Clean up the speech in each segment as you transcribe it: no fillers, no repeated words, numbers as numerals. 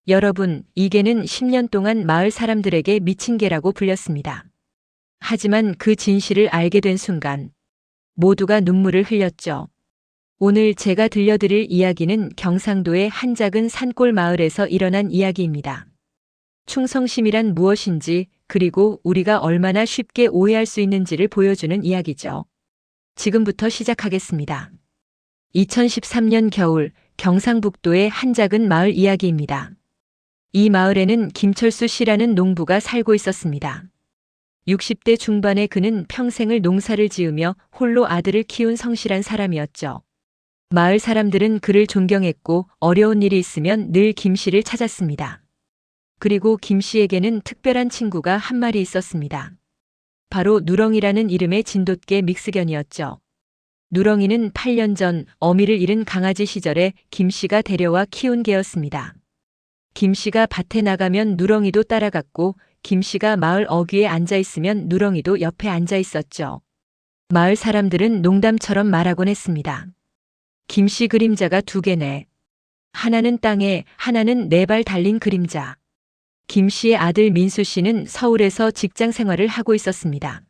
여러분, 이 개는 10년 동안 마을 사람들에게 미친 개라고 불렸습니다. 하지만 그 진실을 알게 된 순간 모두가 눈물을 흘렸죠. 오늘 제가 들려드릴 이야기는 경상도의 한 작은 산골 마을에서 일어난 이야기입니다. 충성심이란 무엇인지, 그리고 우리가 얼마나 쉽게 오해할 수 있는지를 보여주는 이야기죠. 지금부터 시작하겠습니다. 2013년 겨울, 경상북도의 한 작은 마을 이야기입니다. 이 마을에는 김철수 씨라는 농부가 살고 있었습니다. 60대 중반의 그는 평생을 농사를 지으며 홀로 아들을 키운 성실한 사람이었죠. 마을 사람들은 그를 존경했고 어려운 일이 있으면 늘 김 씨를 찾았습니다. 그리고 김 씨에게는 특별한 친구가 한 마리 있었습니다. 바로 누렁이라는 이름의 진돗개 믹스견이었죠. 누렁이는 8년 전 어미를 잃은 강아지 시절에 김 씨가 데려와 키운 개였습니다. 김 씨가 밭에 나가면 누렁이도 따라갔고 김 씨가 마을 어귀에 앉아 있으면 누렁이도 옆에 앉아 있었죠. 마을 사람들은 농담처럼 말하곤 했습니다. 김 씨 그림자가 두 개네. 하나는 땅에, 하나는 네 발 달린 그림자. 김 씨의 아들 민수 씨는 서울에서 직장 생활을 하고 있었습니다.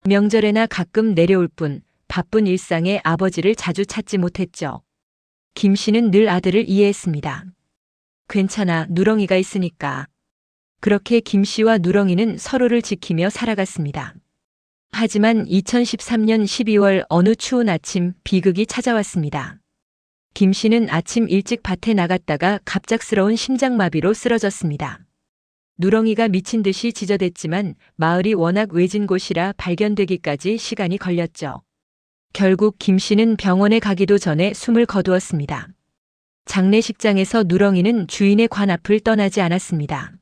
명절에나 가끔 내려올 뿐 바쁜 일상에 아버지를 자주 찾지 못했죠. 김 씨는 늘 아들을 이해했습니다. 괜찮아, 누렁이가 있으니까. 그렇게 김 씨와 누렁이는 서로를 지키며 살아갔습니다. 하지만 2013년 12월 어느 추운 아침 비극이 찾아왔습니다. 김 씨는 아침 일찍 밭에 나갔다가 갑작스러운 심장마비로 쓰러졌습니다. 누렁이가 미친 듯이 짖어댔지만 마을이 워낙 외진 곳이라 발견되기까지 시간이 걸렸죠. 결국 김 씨는 병원에 가기도 전에 숨을 거두었습니다. 장례식장에서 누렁이는 주인의 관 앞을 떠나지 않았습니다.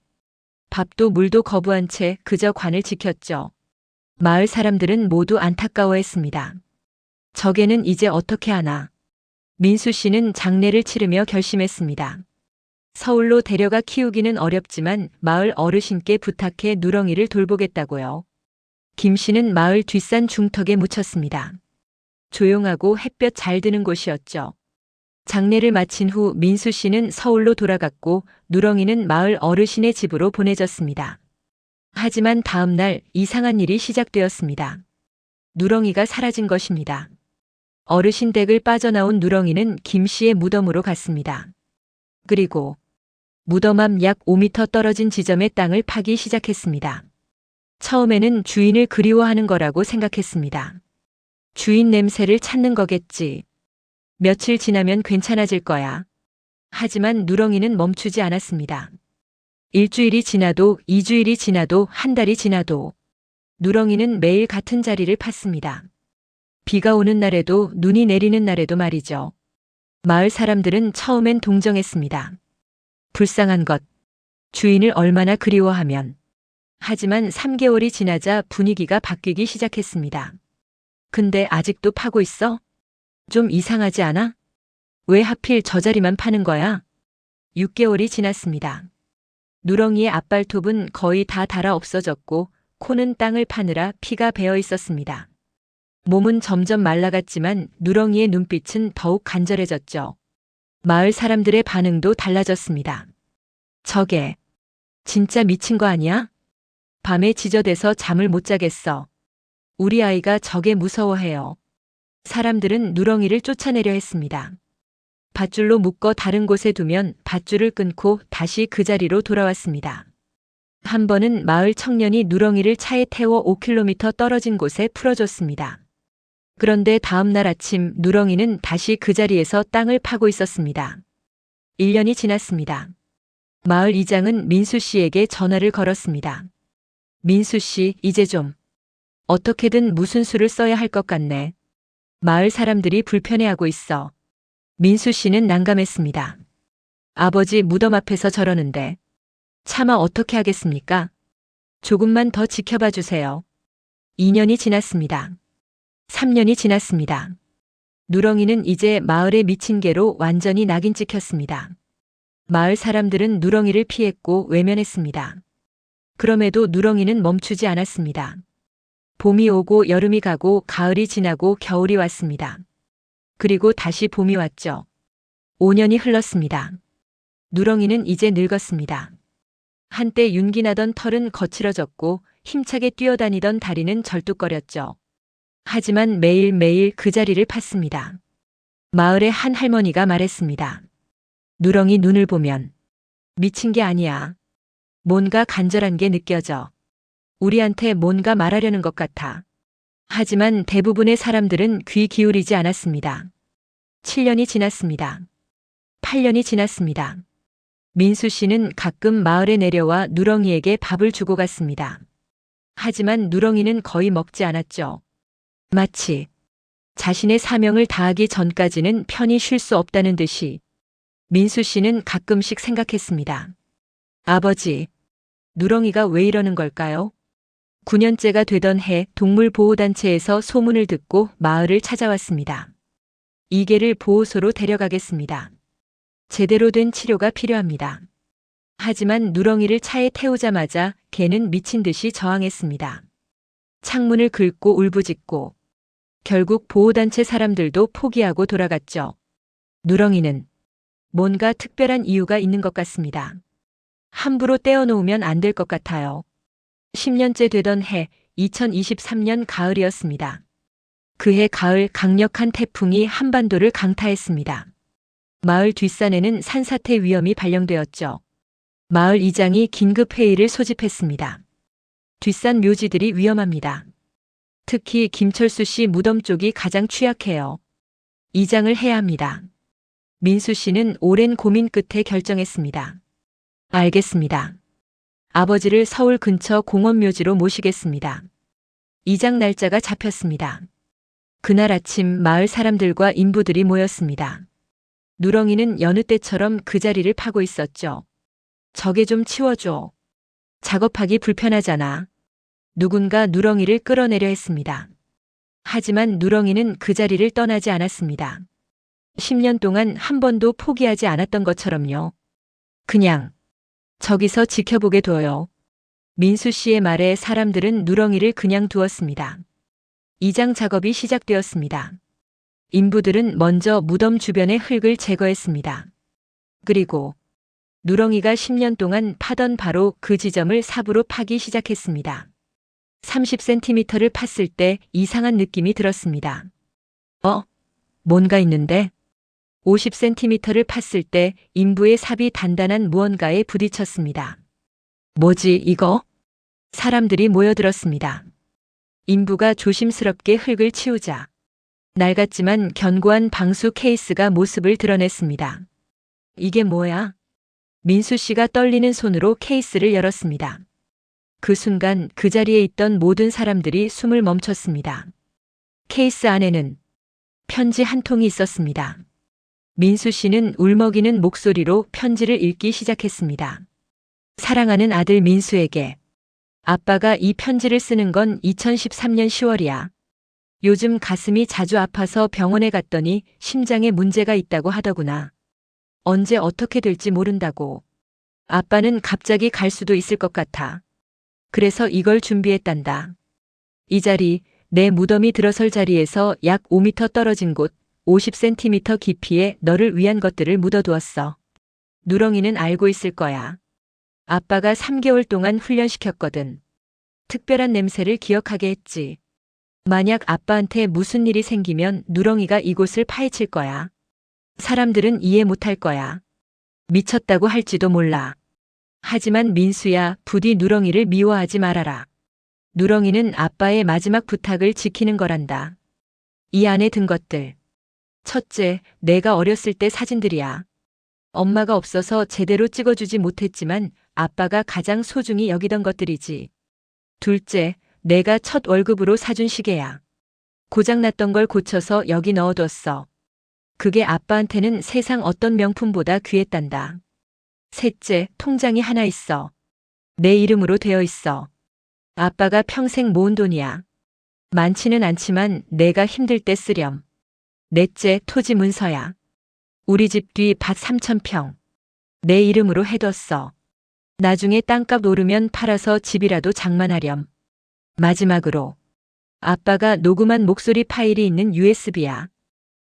밥도 물도 거부한 채 그저 관을 지켰죠. 마을 사람들은 모두 안타까워했습니다. 저 개는 이제 어떻게 하나. 민수 씨는 장례를 치르며 결심했습니다. 서울로 데려가 키우기는 어렵지만 마을 어르신께 부탁해 누렁이를 돌보겠다고요. 김 씨는 마을 뒷산 중턱에 묻혔습니다. 조용하고 햇볕 잘 드는 곳이었죠. 장례를 마친 후 민수 씨는 서울로 돌아갔고 누렁이는 마을 어르신의 집으로 보내졌습니다. 하지만 다음 날 이상한 일이 시작되었습니다. 누렁이가 사라진 것입니다. 어르신 댁을 빠져나온 누렁이는 김 씨의 무덤으로 갔습니다. 그리고 무덤 앞 약 5m 떨어진 지점의 땅을 파기 시작했습니다. 처음에는 주인을 그리워하는 거라고 생각했습니다. 주인 냄새를 찾는 거겠지. 며칠 지나면 괜찮아질 거야. 하지만 누렁이는 멈추지 않았습니다. 일주일이 지나도 2주일이 지나도 한 달이 지나도 누렁이는 매일 같은 자리를 팠습니다. 비가 오는 날에도 눈이 내리는 날에도 말이죠. 마을 사람들은 처음엔 동정했습니다. 불쌍한 것. 주인을 얼마나 그리워하면. 하지만 3개월이 지나자 분위기가 바뀌기 시작했습니다. 근데 아직도 파고 있어? 좀 이상하지 않아? 왜 하필 저 자리만 파는 거야? 6개월이 지났습니다. 누렁이의 앞발톱은 거의 다 닳아 없어졌고 코는 땅을 파느라 피가 배어 있었습니다. 몸은 점점 말라갔지만 누렁이의 눈빛은 더욱 간절해졌죠. 마을 사람들의 반응도 달라졌습니다. 저게 진짜 미친 거 아니야? 밤에 지저대서 잠을 못 자겠어. 우리 아이가 저게 무서워해요. 사람들은 누렁이를 쫓아내려 했습니다. 밧줄로 묶어 다른 곳에 두면 밧줄을 끊고 다시 그 자리로 돌아왔습니다. 한 번은 마을 청년이 누렁이를 차에 태워 5km 떨어진 곳에 풀어줬습니다. 그런데 다음 날 아침 누렁이는 다시 그 자리에서 땅을 파고 있었습니다. 1년이 지났습니다. 마을 이장은 민수 씨에게 전화를 걸었습니다. 민수 씨, 이제 좀 어떻게든 무슨 수를 써야 할 것 같네. 마을 사람들이 불편해하고 있어. 민수 씨는 난감했습니다. 아버지 무덤 앞에서 저러는데 차마 어떻게 하겠습니까? 조금만 더 지켜봐 주세요. 2년이 지났습니다. 3년이 지났습니다. 누렁이는 이제 마을의 미친 개로 완전히 낙인 찍혔습니다. 마을 사람들은 누렁이를 피했고 외면했습니다. 그럼에도 누렁이는 멈추지 않았습니다. 봄이 오고 여름이 가고 가을이 지나고 겨울이 왔습니다. 그리고 다시 봄이 왔죠. 5년이 흘렀습니다. 누렁이는 이제 늙었습니다. 한때 윤기나던 털은 거칠어졌고 힘차게 뛰어다니던 다리는 절뚝거렸죠. 하지만 매일매일 그 자리를 팠습니다. 마을의 한 할머니가 말했습니다. 누렁이 눈을 보면 미친 게 아니야. 뭔가 간절한 게 느껴져. 우리한테 뭔가 말하려는 것 같아. 하지만 대부분의 사람들은 귀 기울이지 않았습니다. 7년이 지났습니다. 8년이 지났습니다. 민수 씨는 가끔 마을에 내려와 누렁이에게 밥을 주고 갔습니다. 하지만 누렁이는 거의 먹지 않았죠. 마치 자신의 사명을 다하기 전까지는 편히 쉴 수 없다는 듯이 민수 씨는 가끔씩 생각했습니다. 아버지, 누렁이가 왜 이러는 걸까요? 9년째가 되던 해 동물보호단체에서 소문을 듣고 마을을 찾아왔습니다. 이 개를 보호소로 데려가겠습니다. 제대로 된 치료가 필요합니다. 하지만 누렁이를 차에 태우자마자 개는 미친 듯이 저항했습니다. 창문을 긁고 울부짖고 결국 보호단체 사람들도 포기하고 돌아갔죠. 누렁이는 뭔가 특별한 이유가 있는 것 같습니다. 함부로 떼어놓으면 안 될 것 같아요. 10년째 되던 해 2023년 가을이었습니다. 그해 가을 강력한 태풍이 한반도를 강타했습니다. 마을 뒷산에는 산사태 위험이 발령되었죠. 마을 이장이 긴급 회의를 소집했습니다. 뒷산 묘지들이 위험합니다. 특히 김철수 씨 무덤 쪽이 가장 취약해요. 이장을 해야 합니다. 민수 씨는 오랜 고민 끝에 결정했습니다. 알겠습니다. 아버지를 서울 근처 공원묘지로 모시겠습니다. 이장 날짜가 잡혔습니다. 그날 아침 마을 사람들과 인부들이 모였습니다. 누렁이는 여느 때처럼 그 자리를 파고 있었죠. 저게 좀 치워줘. 작업하기 불편하잖아. 누군가 누렁이를 끌어내려 했습니다. 하지만 누렁이는 그 자리를 떠나지 않았습니다. 10년 동안 한 번도 포기하지 않았던 것처럼요. 그냥 저기서 지켜보게 둬요. 민수 씨의 말에 사람들은 누렁이를 그냥 두었습니다. 이장 작업이 시작되었습니다. 인부들은 먼저 무덤 주변의 흙을 제거했습니다. 그리고 누렁이가 10년 동안 파던 바로 그 지점을 삽으로 파기 시작했습니다. 30cm를 팠을 때 이상한 느낌이 들었습니다. 뭔가 있는데? 50cm를 팠을 때 인부의 삽이 단단한 무언가에 부딪혔습니다. 뭐지 이거? 사람들이 모여들었습니다. 인부가 조심스럽게 흙을 치우자 낡았지만 견고한 방수 케이스가 모습을 드러냈습니다. 이게 뭐야? 민수 씨가 떨리는 손으로 케이스를 열었습니다. 그 순간 그 자리에 있던 모든 사람들이 숨을 멈췄습니다. 케이스 안에는 편지 한 통이 있었습니다. 민수 씨는 울먹이는 목소리로 편지를 읽기 시작했습니다. 사랑하는 아들 민수에게. 아빠가 이 편지를 쓰는 건 2013년 10월이야. 요즘 가슴이 자주 아파서 병원에 갔더니 심장에 문제가 있다고 하더구나. 언제 어떻게 될지 모른다고. 아빠는 갑자기 갈 수도 있을 것 같아. 그래서 이걸 준비했단다. 이 자리, 내 무덤이 들어설 자리에서 약 5m 떨어진 곳, 50cm 깊이에 너를 위한 것들을 묻어두었어. 누렁이는 알고 있을 거야. 아빠가 3개월 동안 훈련시켰거든. 특별한 냄새를 기억하게 했지. 만약 아빠한테 무슨 일이 생기면 누렁이가 이곳을 파헤칠 거야. 사람들은 이해 못할 거야. 미쳤다고 할지도 몰라. 하지만 민수야, 부디 누렁이를 미워하지 말아라. 누렁이는 아빠의 마지막 부탁을 지키는 거란다. 이 안에 든 것들. 첫째, 내가 어렸을 때 사진들이야. 엄마가 없어서 제대로 찍어주지 못했지만 아빠가 가장 소중히 여기던 것들이지. 둘째, 내가 첫 월급으로 사준 시계야. 고장났던 걸 고쳐서 여기 넣어뒀어. 그게 아빠한테는 세상 어떤 명품보다 귀했단다. 셋째, 통장이 하나 있어. 내 이름으로 되어 있어. 아빠가 평생 모은 돈이야. 많지는 않지만 내가 힘들 때 쓰렴. 넷째, 토지 문서야. 우리 집 뒤 밭 3,000평. 내 이름으로 해뒀어. 나중에 땅값 오르면 팔아서 집이라도 장만하렴. 마지막으로 아빠가 녹음한 목소리 파일이 있는 USB야.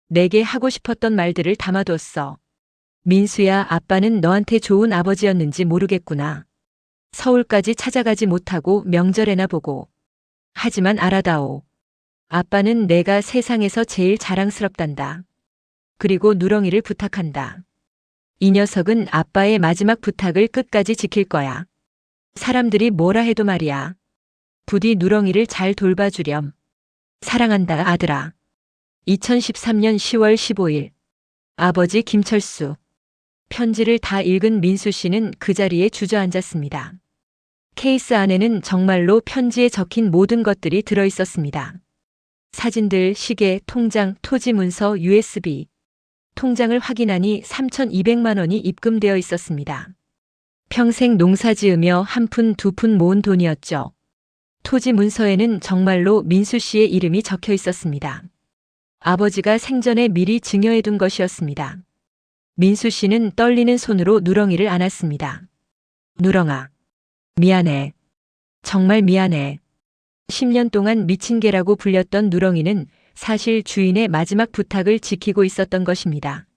내게 하고 싶었던 말들을 담아뒀어. 민수야, 아빠는 너한테 좋은 아버지였는지 모르겠구나. 서울까지 찾아가지 못하고 명절에나 보고. 하지만 알아다오. 아빠는 내가 세상에서 제일 자랑스럽단다. 그리고 누렁이를 부탁한다. 이 녀석은 아빠의 마지막 부탁을 끝까지 지킬 거야. 사람들이 뭐라 해도 말이야. 부디 누렁이를 잘 돌봐주렴. 사랑한다, 아들아. 2013년 10월 15일. 아버지 김철수. 편지를 다 읽은 민수 씨는 그 자리에 주저앉았습니다. 케이스 안에는 정말로 편지에 적힌 모든 것들이 들어 있었습니다. 사진들, 시계, 통장, 토지 문서, USB. 통장을 확인하니 3,200만 원이 입금되어 있었습니다. 평생 농사 지으며 한 푼 두 푼 모은 돈이었죠. 토지 문서에는 정말로 민수 씨의 이름이 적혀 있었습니다. 아버지가 생전에 미리 증여해둔 것이었습니다. 민수 씨는 떨리는 손으로 누렁이를 안았습니다. 누렁아. 미안해. 정말 미안해. 10년 동안 미친 개라고 불렸던 누렁이는 사실 주인의 마지막 부탁을 지키고 있었던 것입니다.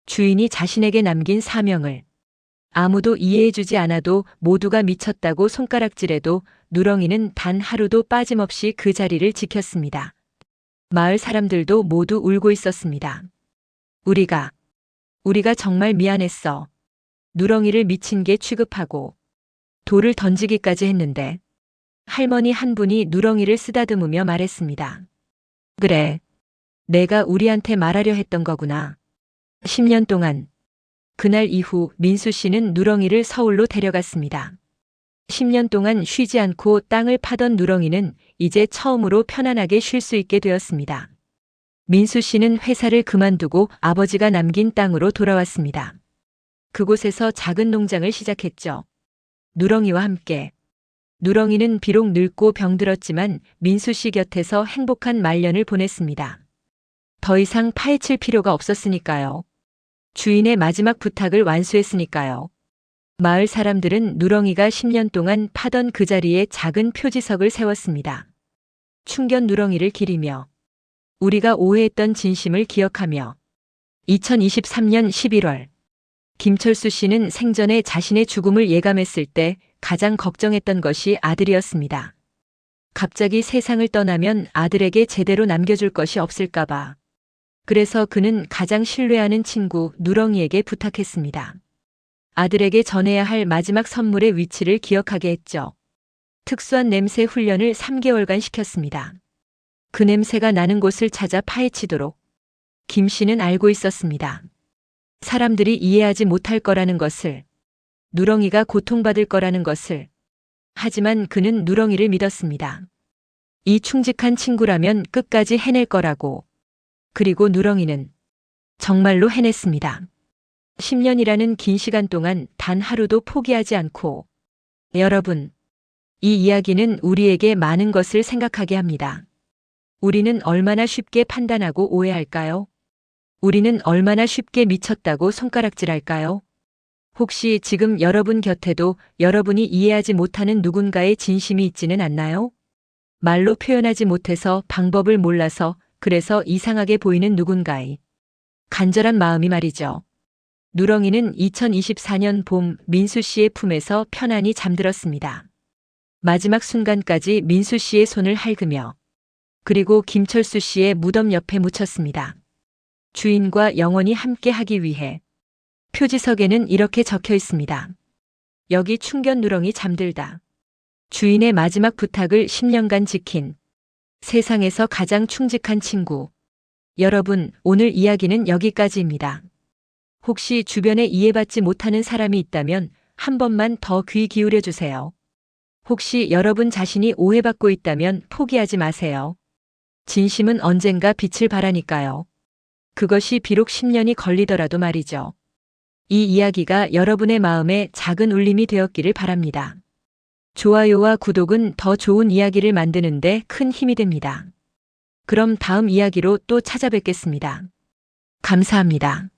주인이 자신에게 남긴 사명을 아무도 이해해주지 않아도 모두가 미쳤다고 손가락질해도 누렁이는 단 하루도 빠짐없이 그 자리를 지켰습니다. 마을 사람들도 모두 울고 있었습니다. 우리가 정말 미안했어. 누렁이를 미친 개 취급하고 돌을 던지기까지 했는데 할머니 한 분이 누렁이를 쓰다듬으며 말했습니다. 그래. 내가 우리한테 말하려 했던 거구나. 10년 동안. 그날 이후 민수 씨는 누렁이를 서울로 데려갔습니다. 10년 동안 쉬지 않고 땅을 파던 누렁이는 이제 처음으로 편안하게 쉴 수 있게 되었습니다. 민수 씨는 회사를 그만두고 아버지가 남긴 땅으로 돌아왔습니다. 그곳에서 작은 농장을 시작했죠. 누렁이와 함께. 누렁이는 비록 늙고 병들었지만 민수 씨 곁에서 행복한 말년을 보냈습니다. 더 이상 파헤칠 필요가 없었으니까요. 주인의 마지막 부탁을 완수했으니까요. 마을 사람들은 누렁이가 10년 동안 파던 그 자리에 작은 표지석을 세웠습니다. 충견 누렁이를 기리며 우리가 오해했던 진심을 기억하며 2023년 11월 김철수 씨는 생전에 자신의 죽음을 예감했을 때 가장 걱정했던 것이 아들이었습니다. 갑자기 세상을 떠나면 아들에게 제대로 남겨줄 것이 없을까봐. 그래서 그는 가장 신뢰하는 친구 누렁이에게 부탁했습니다. 아들에게 전해야 할 마지막 선물의 위치를 기억하게 했죠. 특수한 냄새 훈련을 3개월간 시켰습니다. 그 냄새가 나는 곳을 찾아 파헤치도록. 김 씨는 알고 있었습니다. 사람들이 이해하지 못할 거라는 것을, 누렁이가 고통받을 거라는 것을. 하지만 그는 누렁이를 믿었습니다. 이 충직한 친구라면 끝까지 해낼 거라고. 그리고 누렁이는 정말로 해냈습니다. 10년이라는 긴 시간 동안 단 하루도 포기하지 않고. 여러분, 이 이야기는 우리에게 많은 것을 생각하게 합니다. 우리는 얼마나 쉽게 판단하고 오해할까요? 우리는 얼마나 쉽게 미쳤다고 손가락질할까요? 혹시 지금 여러분 곁에도 여러분이 이해하지 못하는 누군가의 진심이 있지는 않나요? 말로 표현하지 못해서 방법을 몰라서 그래서 이상하게 보이는 누군가의 간절한 마음이 말이죠. 누렁이는 2024년 봄 민수 씨의 품에서 편안히 잠들었습니다. 마지막 순간까지 민수 씨의 손을 핥으며 그리고 김철수 씨의 무덤 옆에 묻혔습니다. 주인과 영원히 함께 하기 위해. 표지석에는 이렇게 적혀 있습니다. 여기 충견 누렁이 잠들다. 주인의 마지막 부탁을 10년간 지킨 세상에서 가장 충직한 친구. 여러분, 오늘 이야기는 여기까지입니다. 혹시 주변에 이해받지 못하는 사람이 있다면 한 번만 더 귀 기울여 주세요. 혹시 여러분 자신이 오해받고 있다면 포기하지 마세요. 진심은 언젠가 빛을 발하니까요. 그것이 비록 10년이 걸리더라도 말이죠. 이 이야기가 여러분의 마음에 작은 울림이 되었기를 바랍니다. 좋아요와 구독은 더 좋은 이야기를 만드는데 큰 힘이 됩니다. 그럼 다음 이야기로 또 찾아뵙겠습니다. 감사합니다.